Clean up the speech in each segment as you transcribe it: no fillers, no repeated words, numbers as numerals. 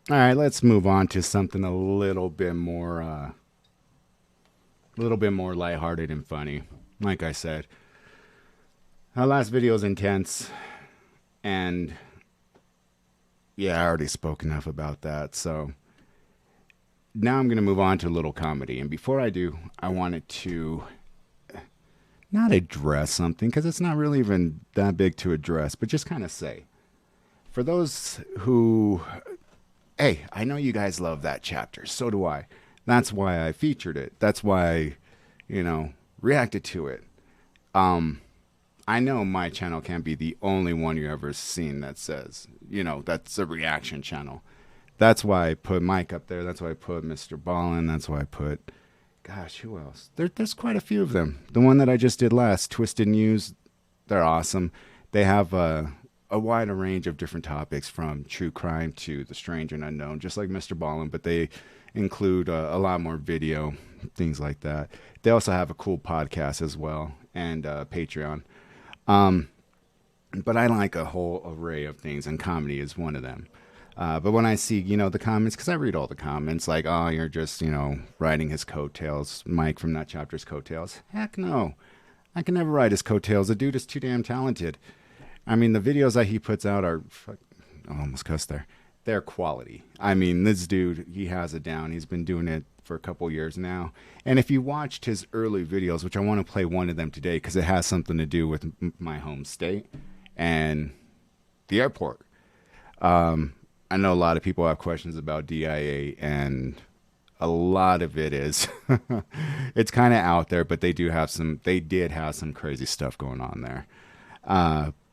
All right, let's move on to something a little bit more lighthearted and funny. Like I said, our last video is intense, and yeah, I already spoke enough about that. So now I'm going to move on to a little comedy. And before I do, I wanted to not address something because it's not really even that big to address, but just kind of say for those who, hey, I know you guys love that chapter. So do I. That's why I featured it. That's why I, reacted to it. Um, I know my channel can't be the only one you ever seen that says, that's a reaction channel. That's why I put Mike up there. That's why I put Mr. Ballin. That's why I put, gosh, who else? There's quite a few of them. The one that I just did last, Twisted News, they're awesome. They have a wider range of different topics from true crime to the strange and unknown, just like Mr. Ballin, but they include a lot more video, things like that. They also have a cool podcast as well and Patreon. Um, but I like a whole array of things, and comedy is one of them. But when I see, the comments, because I read all the comments, like, oh, you're just, riding his coattails, Mike from that chapter's coattails. Heck no. I can never ride his coattails. The dude is too damn talented. I mean, the videos that he puts out are, I almost cussed there. They're quality. I mean, this dude, he has it down. He's been doing it for a couple years now. And if you watched his early videos, which I want to play one of them today because it has something to do with my home state and the airport. I know a lot of people have questions about DIA, and a lot of it is it's kind of out there, but they did have some crazy stuff going on there.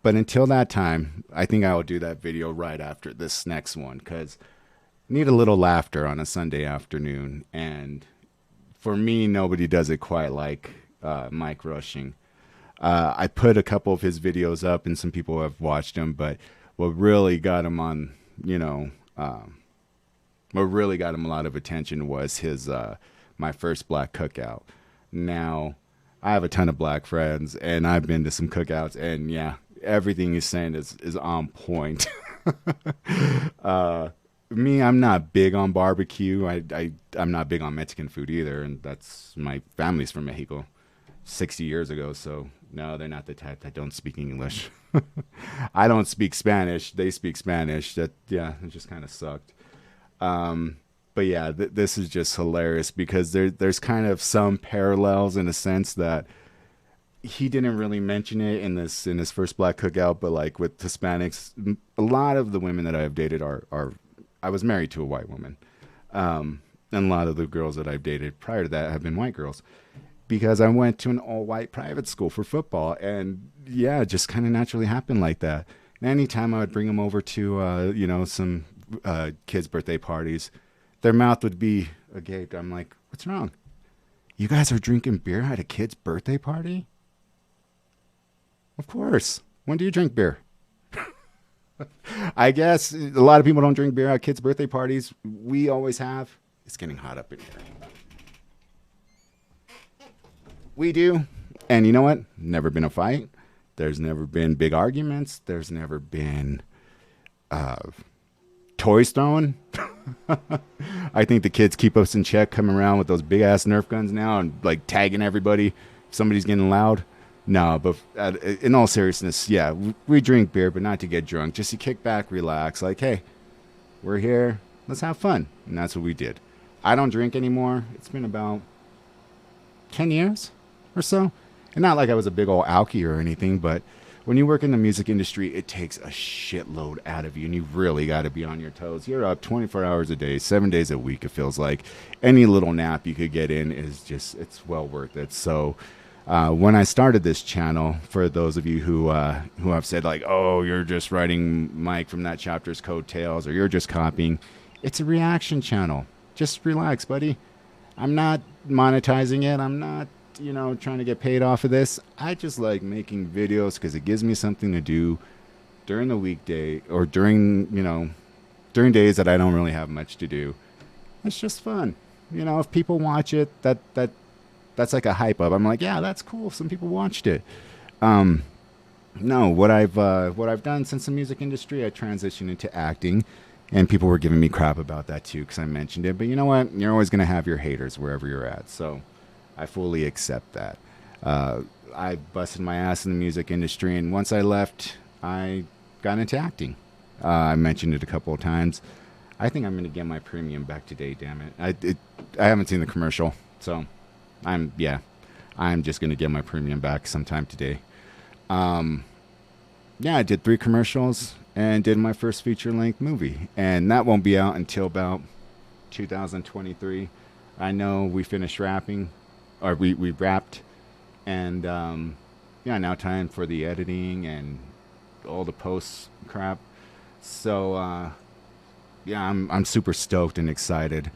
But until that time, I think I will do that video right after this next one because need a little laughter on a Sunday afternoon. And for me, nobody does it quite like Mike Rushing. I put a couple of his videos up, and some people have watched them. But what really got him on, what really got him a lot of attention was his my first black cookout. Now, I have a ton of black friends, and I've been to some cookouts, and yeah, everything he's saying is on point. uh, Me, I'm not big on barbecue. I'm not big on Mexican food either, and that's my family's from Mexico, 60 years ago. So no, they're not the type that don't speak English. I don't speak Spanish. They speak Spanish. That yeah, it just kind of sucked. But yeah, this is just hilarious because there's kind of some parallels in a sense that he didn't really mention it in his first black cookout, but like with Hispanics, a lot of the women that I've dated are I was married to a white woman, and a lot of the girls that I've dated prior to that have been white girls because I went to an all white private school for football, and yeah, it just kind of naturally happened like that. And anytime I would bring them over to some kids' birthday parties, their mouth would be agape. I'm like, what's wrong? You guys are drinking beer at a kid's birthday party? Of course. When do you drink beer? I guess a lot of people don't drink beer at kids' birthday parties. We always have. It's getting hot up in here. We do. And you know what? Never been a fight. There's never been big arguments. There's never been uh, toys thrown. I think the kids keep us in check coming around with those big ass Nerf guns now and like tagging everybody if somebody's getting loud. No, but in all seriousness, yeah, we drink beer, but not to get drunk. Just to kick back, relax. Like, hey, we're here. Let's have fun. And that's what we did. I don't drink anymore. It's been about 10 years or so. And not like I was a big old alky or anything, but when you work in the music industry, it takes a shitload out of you, and you really got to be on your toes. You're up 24 hours a day, 7 days a week, it feels like. Any little nap you could get in is just, it's well worth it. So, when I started this channel, for those of you who have said like, "Oh, you're just writing Mike from that chapter's coattails," or "You're just copying," it's a reaction channel. Just relax, buddy. I'm not monetizing it. I'm not, trying to get paid off of this. I just like making videos because it gives me something to do during the weekday or during days that I don't really have much to do. It's just fun. If people watch it, that's like a hype up. I'm like, yeah, that's cool. Some people watched it. Um, no, what I've done since the music industry, I transitioned into acting, And people were giving me crap about that too because I mentioned it. But you know what? You're always going to have your haters wherever you're at. So I fully accept that. I busted my ass in the music industry, and once I left, I got into acting. I mentioned it a couple of times. I think I'm going to get my premium back today, damn it. I haven't seen the commercial, so I'm just going to get my premium back sometime today. Yeah, I did 3 commercials and did my first feature-length movie. And that won't be out until about 2023. I know we finished wrapping, or we wrapped. And, yeah, now time for the editing and all the post crap. So, yeah, I'm super stoked and excited.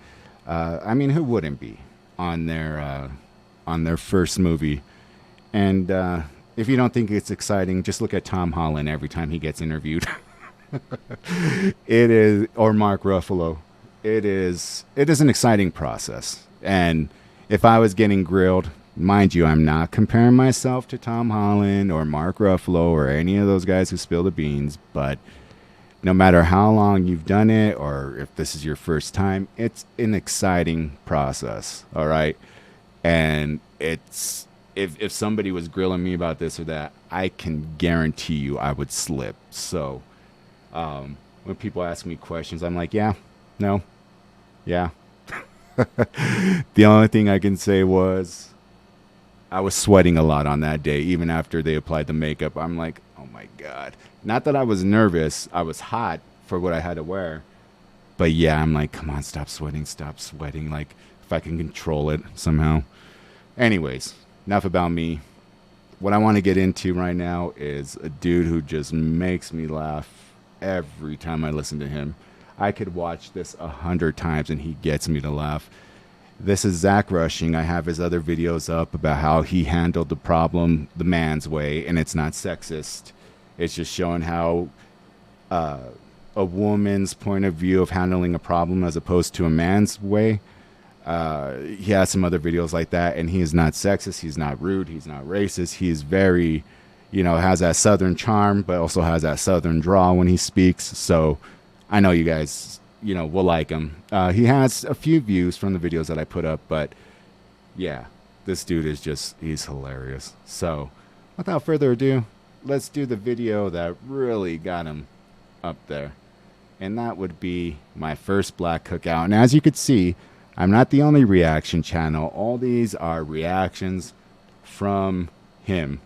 I mean, who wouldn't be on their first movie? And, if you don't think it's exciting, just look at Tom Holland every time he gets interviewed. It is, or Mark Ruffalo. It is an exciting process. And if I was getting grilled, mind you, I'm not comparing myself to Tom Holland or Mark Ruffalo or any of those guys who spill the beans, but no matter how long you've done it or if this is your first time, it's an exciting process, all right? And it's... If somebody was grilling me about this or that, I can guarantee you I would slip. So when people ask me questions, I'm like, yeah, no, yeah. The only thing I can say was I was sweating a lot on that day, even after they applied the makeup. I'm like, oh, my God. Not that I was nervous. I was hot for what I had to wear. But, yeah, I'm like, come on, stop sweating. Like, if I can control it somehow. Anyways. Enough about me. What I want to get into right now is a dude who just makes me laugh every time I listen to him. I could watch this 100 times and he gets me to laugh. This is Zach Rushing. I have his other videos up about how he handled the problem the man's way, and it's not sexist. It's just showing how a woman's point of view of handling a problem as opposed to a man's way. He has some other videos like that, and he is not sexist, he's not rude, he's not racist, he's very, has that southern charm, but also has that southern drawl when he speaks, so I know you guys, will like him. He has a few views from the videos that I put up, but yeah, this dude is he's hilarious. So, without further ado, let's do the video that really got him up there, and that would be my first black cookout, and as you could see, I'm not the only reaction channel. All these are reactions from him.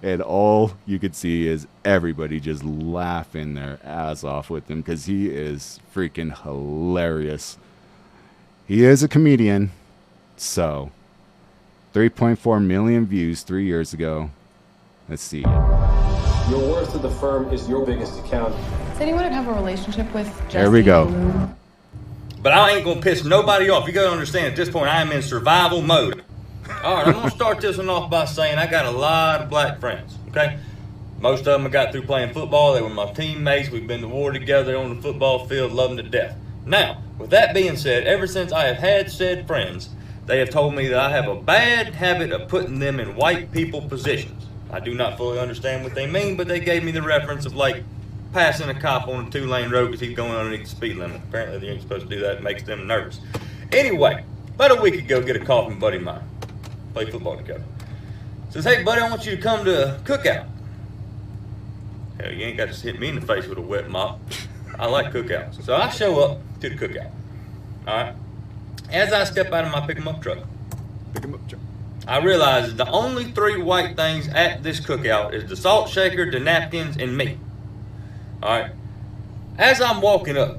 And all you could see is everybody just laughing their ass off with him because he is freaking hilarious. He is a comedian. So, 3.4 million views 3 years ago. Let's see. Your worth to the firm is your biggest account. Does anyone have a relationship with Jesse? There we go. But I ain't gonna piss nobody off. You gotta understand, at this point, I am in survival mode. All right, I'm gonna start this one off by saying I got a lot of black friends, okay? Most of them I got through playing football. They were my teammates. We've been to war together on the football field, love them to death. Now, with that being said, ever since I have had said friends, they have told me that I have a bad habit of putting them in white people positions. I do not fully understand what they mean, but they gave me the reference of like passing a cop on a 2-lane road because he's going underneath the speed limit. Apparently they ain't supposed to do that. It makes them nervous. Anyway, about a week ago, get a call from a buddy of mine. Play football together. Says, hey buddy, I want you to come to Cookout. Hell, you ain't got to hit me in the face with a wet mop. I like cookouts. So I show up to the cookout. Alright. As I step out of my pick-em-up truck, I realize the only 3 white things at this cookout is the salt shaker, the napkins, and me. Alright, as I'm walking up,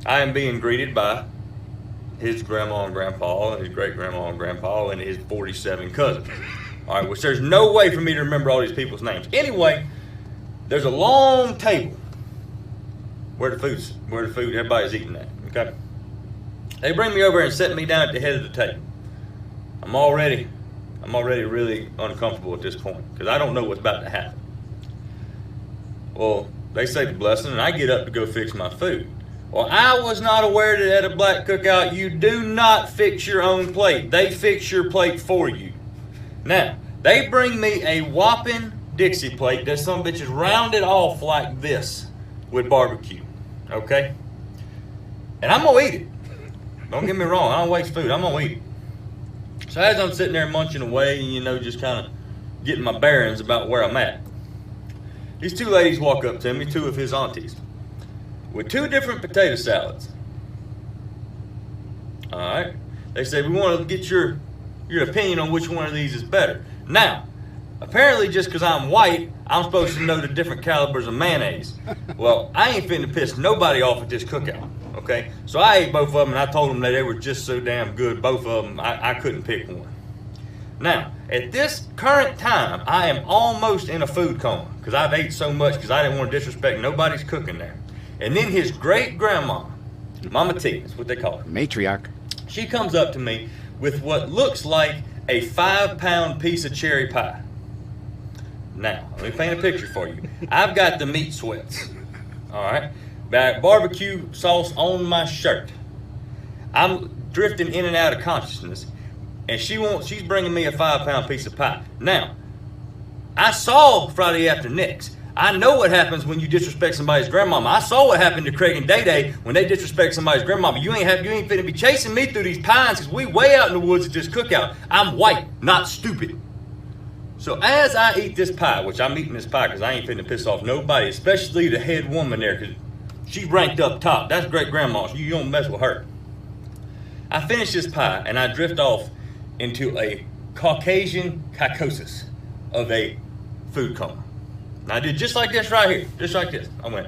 I am being greeted by his grandma and grandpa, and his great-grandma and grandpa, and his 47 cousins. Alright, which there's no way for me to remember all these people's names. Anyway, there's a long table where the food, everybody's eating at, okay? They bring me over and set me down at the head of the table. I'm already really uncomfortable at this point, because I don't know what's about to happen. Well, they say the blessing, and I get up to go fix my food. Well, I was not aware that at a black cookout, you do not fix your own plate. They fix your plate for you. Now, they bring me a whopping Dixie plate that some bitch is rounded off like this with barbecue. okay? And I'm gonna eat it. Don't get me wrong, I don't waste food, I'm gonna eat it. So as I'm sitting there munching away, you know, just kind of getting my bearings about where I'm at, these two ladies walk up to me, two of his aunties, with two different potato salads. All right. They say, we want to get your opinion on which one of these is better. Now, apparently just because I'm white, I'm supposed to know the different calibers of mayonnaise. Well, I ain't finna piss nobody off at this cookout, okay? So I ate both of them, and I told them that they were just so damn good, both of them, I couldn't pick one. Now, at this current time, I am almost in a food coma because I've ate so much because I didn't want to disrespect nobody's cooking there. And then his great-grandma, Mama T, that's what they call her. Matriarch. She comes up to me with what looks like a 5-pound piece of cherry pie. Now, let me paint a picture for you. I've got the meat sweats, all right? Got barbecue sauce on my shirt. I'm drifting in and out of consciousness, and she's bringing me a 5-pound piece of pie. Now, I saw Friday After Next. I know what happens when you disrespect somebody's grandmama. I saw what happened to Craig and Day Day when they disrespect somebody's grandmama. You ain't finna be chasing me through these pines because we way out in the woods at this cookout. I'm white, not stupid. So as I eat this pie, which I'm eating this pie because I ain't finna piss off nobody, especially the head woman there, because she ranked up top. That's great grandma. So you don't mess with her. I finish this pie and I drift off into a Caucasian psychosis of a food coma. And I did just like this right here, just like this. I went,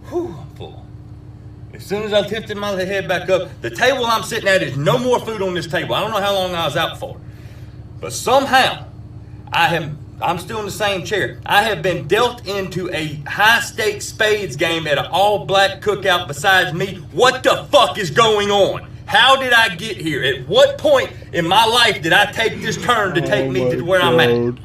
whew, I'm full. As soon as I lifted my head back up, the table I'm sitting at is no more food on this table. I don't know how long I was out for. But somehow, I'm still in the same chair. I have been dealt into a high-stakes spades game at an all-black cookout besides me. What the fuck is going on? How did I get here? At what point in my life did I take this turn to take me to where I'm at?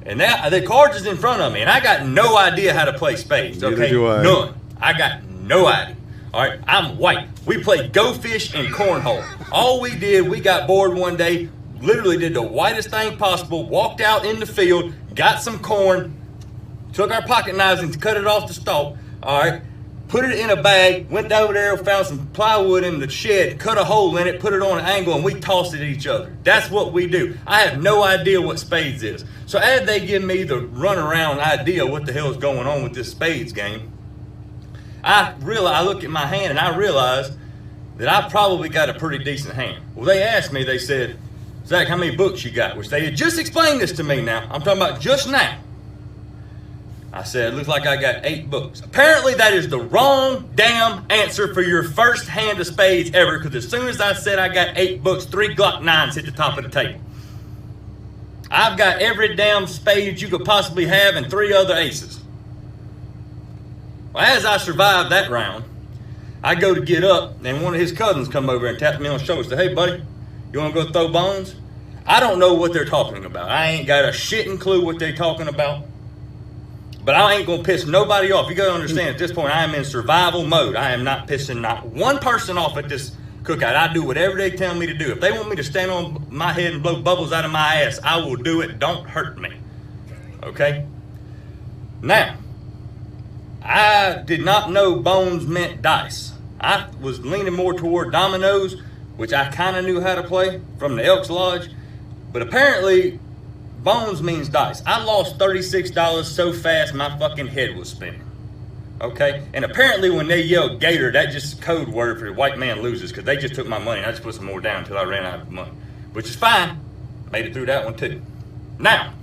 And now the cards is in front of me, and I got no idea how to play spades. Okay, none. I got no idea. All right, I'm white. We played Go Fish and Cornhole. All we did, we got bored one day, literally did the whitest thing possible, walked out in the field, got some corn, took our pocket knives and cut it off the stalk. All right, put it in a bag, went over there, found some plywood in the shed, cut a hole in it, put it on an angle, and we tossed it at each other. That's what we do. I have no idea what spades is. So as they give me the runaround idea what the hell is going on with this spades game, I look at my hand and I realize that I probably got a pretty decent hand. Well, they asked me, they said, Zach, how many books you got? Which they had just explained this to me now. I'm talking about just now. I said, it looks like I got 8 books. Apparently that is the wrong damn answer for your first hand of spades ever, because as soon as I said I got 8 books, 3 Glock 9s hit the top of the table. I've got every damn spade you could possibly have and 3 other aces. Well, as I survived that round, I go to get up, and one of his cousins come over and tapped me on the shoulder and said, hey, buddy, you want to go throw bones? I don't know what they're talking about. I ain't got a shitting clue what they're talking about. But I ain't going to piss nobody off. You got to understand, at this point, I am in survival mode. I am not pissing not one person off at this cookout. I do whatever they tell me to do. If they want me to stand on my head and blow bubbles out of my ass, I will do it. Don't hurt me. Okay? Now, I did not know bones meant dice. I was leaning more toward dominoes, which I kind of knew how to play from the Elks Lodge. But apparently, bones means dice. I lost $36 so fast my fucking head was spinning. Okay? And apparently when they yelled gator, that's just code word for white man loses, because they just took my money and I just put some more down until I ran out of money. Which is fine. Made it through that one too. Now,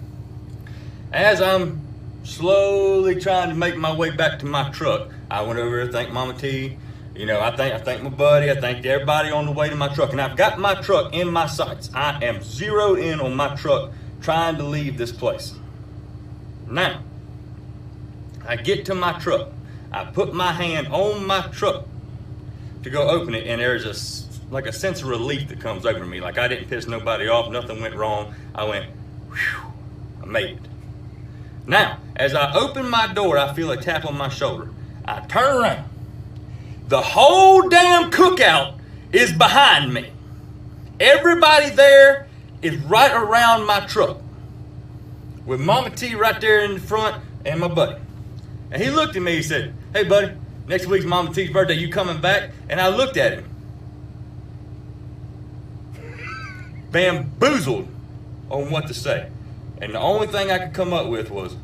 as I'm slowly trying to make my way back to my truck, I went over there to thank Mama T. You know, I thank my buddy, I thanked everybody on the way to my truck, and I've got my truck in my sights. I am zeroed in on my truck, trying to leave this place. Now, I get to my truck. I put my hand on my truck to go open it, and there's like a sense of relief that comes over me. Like I didn't piss nobody off, nothing went wrong. I went, whew, I made it. Now, as I open my door, I feel a tap on my shoulder. I turn around. The whole damn cookout is behind me. Everybody there is right around my truck, with Mama T right there in the front and my buddy. And he looked at me, he said, hey buddy, Next week's Mama T's birthday. You coming back? And I looked at him, bamboozled on what to say. And the only thing I could come up with was,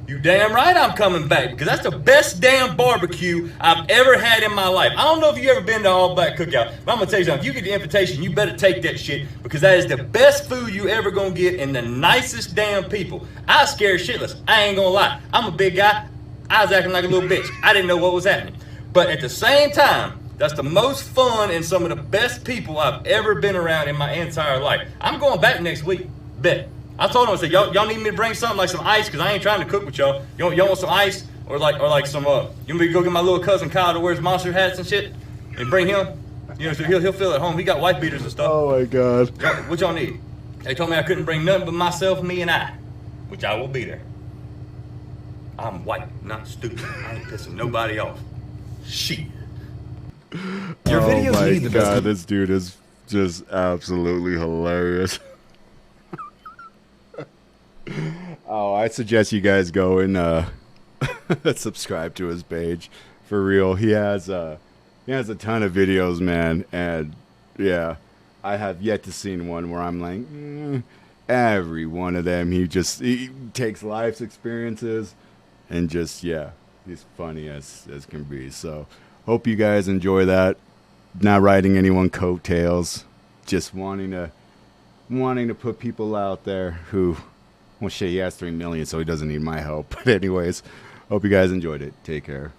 you damn right I'm coming back, because that's the best damn barbecue I've ever had in my life. I don't know if you ever been to All Black Cookout, but I'm going to tell you something. If you get the invitation, you better take that shit, because that is the best food you ever going to get and the nicest damn people. I was scared shitless. I ain't going to lie. I'm a big guy. I was acting like a little bitch. I didn't know what was happening. But at the same time, that's the most fun and some of the best people I've ever been around in my entire life. I'm going back next week. Bet. I told him, I said, y'all need me to bring something like some ice, because I ain't trying to cook with y'all. Y'all want some ice? Or like some, you want me to go get my little cousin Kyle that wears monster hats and shit? And bring him? You know, so he'll feel at home. He got wife beaters and stuff. Oh my God. What y'all need? They told me I couldn't bring nothing but myself, me, and I. Which I will be there. I'm white, not stupid. I ain't pissing nobody off. Shit. Your videos oh my need the God, best. this dude is just absolutely hilarious. Oh, I suggest you guys go and subscribe to his page. For real, he has a ton of videos, man, and yeah, I have yet to see one where I'm like, every one of them. He takes life's experiences and just he's funny as can be. So hope you guys enjoy that. Not riding anyone coattails, just wanting to put people out there who. Well, shit, he has 3 million, so he doesn't need my help. But anyways, hope you guys enjoyed it. Take care.